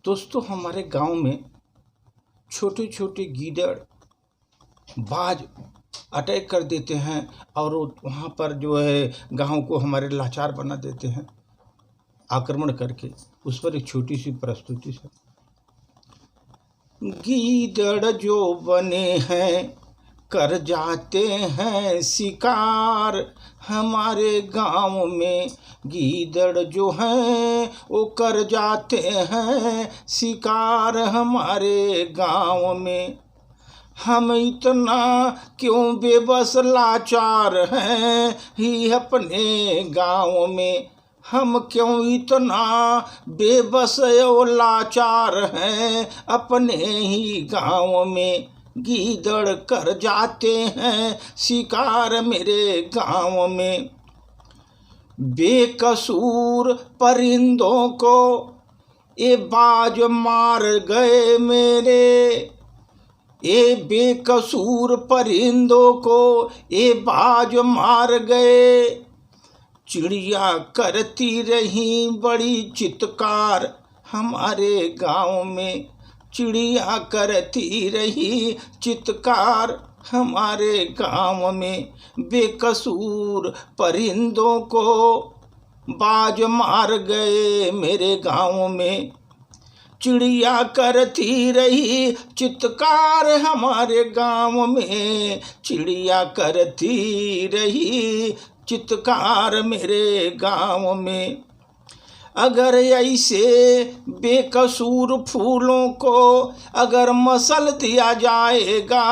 दोस्तों, हमारे गांव में छोटे छोटे गीदड़ बाज अटैक कर देते हैं और वहाँ पर जो है गांव को हमारे लाचार बना देते हैं आक्रमण करके। उस पर एक छोटी सी प्रस्तुति है। गीदड़ जो बने हैं कर जाते हैं शिकार, हमारे गांव में गीदड़ जो हैं वो कर जाते हैं शिकार हमारे गांव में। हम इतना क्यों बेबस लाचार हैं ही अपने गांव में, हम क्यों इतना बेबस और लाचार हैं अपने ही गांव में। गीदड़ कर जाते हैं शिकार मेरे गांव में। बेकसूर परिंदों को ये बाज मार गए मेरे, ये बेकसूर परिंदों को ये बाज मार गए। चिड़िया करती रही बड़ी चित्कार हमारे गांव में, चिड़िया करती रही चित्कार हमारे गांव में। बेकसूर परिंदों को बाज मार गए मेरे गांव में। चिड़िया करती रही चित्कार हमारे गांव में, चिड़िया करती रही चित्कार मेरे गांव में। अगर ऐसे बेकसूर फूलों को अगर मसल दिया जाएगा,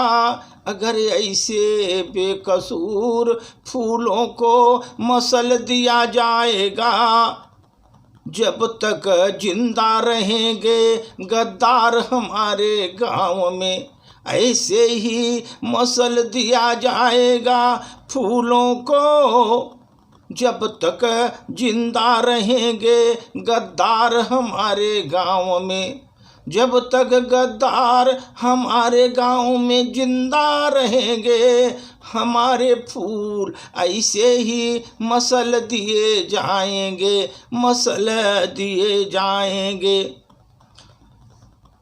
अगर ऐसे बेकसूर फूलों को मसल दिया जाएगा, जब तक जिंदा रहेंगे गद्दार हमारे गांव में, ऐसे ही मसल दिया जाएगा फूलों को। जब तक जिंदा रहेंगे गद्दार हमारे गांव में, जब तक गद्दार हमारे गांव में जिंदा रहेंगे, हमारे फूल ऐसे ही मसल दिए जाएंगे, मसल दिए जाएंगे।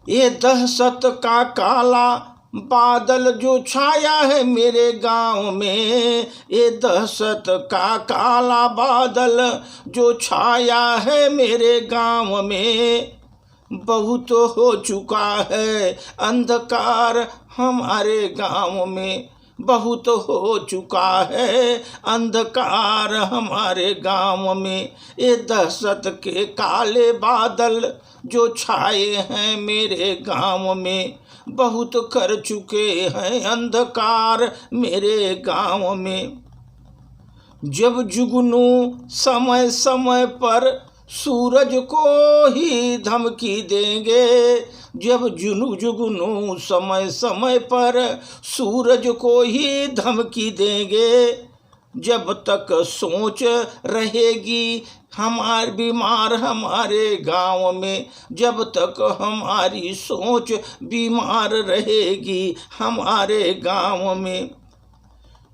ये दहशत का काला बादल जो छाया है मेरे गांव में, ये दहशत का काला बादल जो छाया है मेरे गांव में। बहुत हो चुका है अंधकार हमारे गांव में, बहुत हो चुका है अंधकार हमारे गांव में। ये दहशत के काले बादल जो छाए हैं मेरे गांव में, बहुत कर चुके हैं अंधकार मेरे गांव में। जब जुगनू समय समय पर सूरज को ही धमकी देंगे, जब जुगनू समय समय पर सूरज को ही धमकी देंगे, जब तक सोच रहेगी हमारे बीमार हमारे गांव में, जब तक हमारी सोच बीमार रहेगी हमारे गांव में।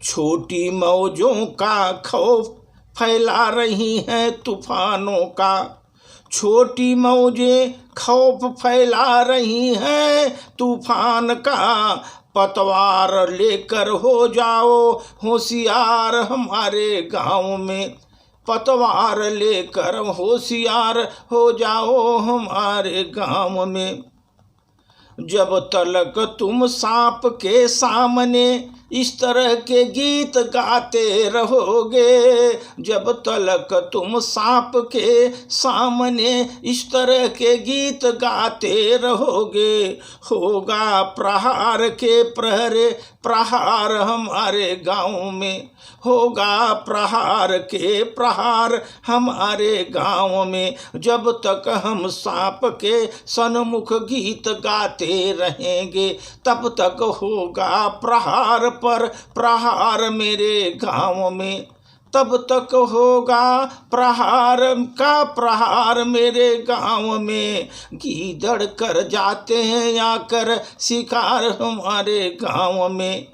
छोटी मौजों का खौफ फैला रही हैं तूफानों का, छोटी मौजें खौफ फैला रही हैं तूफान का। पतवार लेकर हो जाओ होशियार हमारे गांव में, पतवार लेकर होशियार हो जाओ हमारे गांव में। जब तलक तुम सांप के सामने इस तरह के गीत गाते रहोगे, जब तलक तुम सांप के सामने इस तरह के गीत गाते रहोगे, होगा प्रहार के प्रहरे प्रहार हमारे गांव में, होगा प्रहार के प्रहार हमारे गांव में। जब तक हम सांप के सन्मुख गीत गाते रहेंगे, तब तक होगा प्रहार पर प्रहार मेरे गांव में, तब तक होगा प्रहार का प्रहार मेरे गांव में। गीदड़ कर जाते हैं आकर शिकार हमारे गांव में,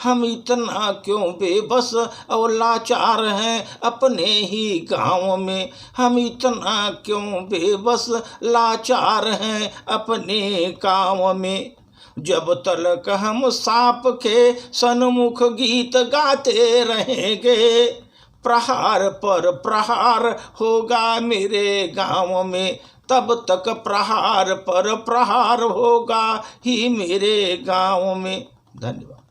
हम इतना क्यों बेबस और लाचार हैं अपने ही गाँव में। हम इतना क्यों बेबस लाचार हैं अपने गाँव में। जब तलक हम सांप के सन्मुख गीत गाते रहेंगे, प्रहार पर प्रहार होगा मेरे गाँव में। तब तक प्रहार पर प्रहार होगा ही मेरे गाँव में। धन्यवाद।